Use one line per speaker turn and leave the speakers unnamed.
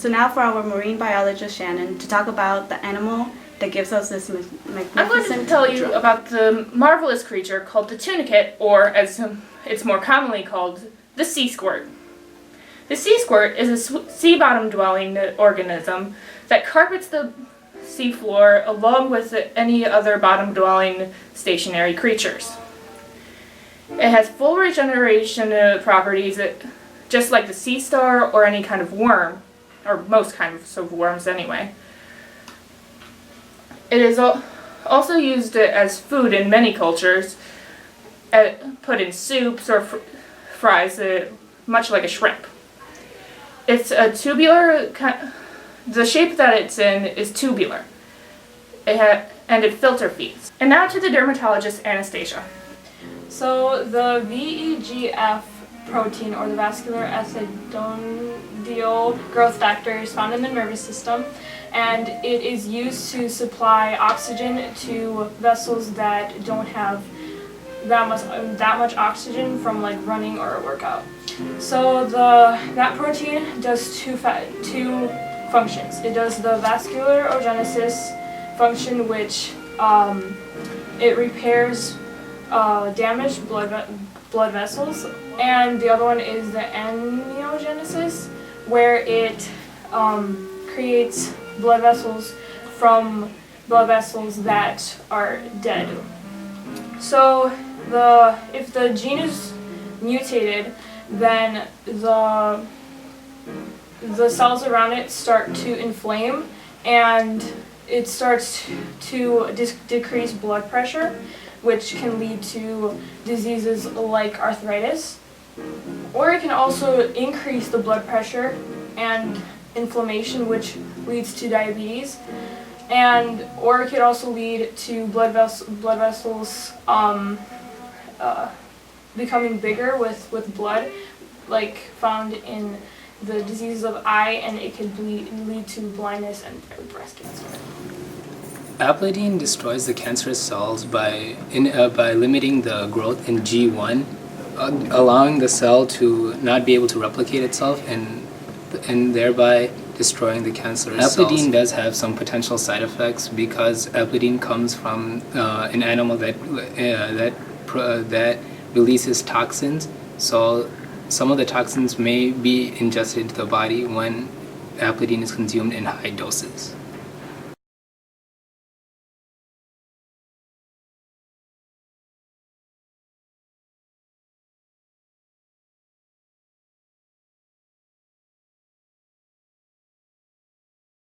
So now for our marine biologist Shannon to talk about the animal that gives us this magnificent
I'm going to tell you about the marvelous creature called the tunicate, or as it's more commonly called, the sea squirt. The sea squirt is a sea bottom dwelling organism that carpets the seafloor along with any other bottom dwelling stationary creatures. It has full regeneration properties, just like the sea star or any kind of worm, or most kinds of worms anyway. It is also used as food in many cultures, put in soups or fries, much like a shrimp. It's a tubular, the shape that it's in is tubular, and it filter feeds. And now to the dermatologist Anastasia.
So the VEGF protein, or the vascular endothelial growth factor, is found in the nervous system, and it is used to supply oxygen to vessels that don't have that much oxygen from like running or a workout. So that protein does two functions. It does the vascular function, which it repairs damaged blood vessels, and the other one is the angiogenesis, where it creates blood vessels from blood vessels that are dead. So if the gene is mutated, then the cells around it start to inflame, and it starts to decrease blood pressure, which can lead to diseases like arthritis. Or it can also increase the blood pressure and inflammation, which leads to diabetes. Or it could also lead to blood vessels becoming bigger with blood, like found in the diseases of eye, and it could lead to blindness and breast cancer.
Aplidine destroys the cancerous cells by limiting the growth in G1, allowing the cell to not be able to replicate itself and thereby destroying the cancerous cells. Aplidine does have some potential side effects because aplidine comes from an animal that releases toxins. So some of the toxins may be ingested into the body when aplidine is consumed in high doses.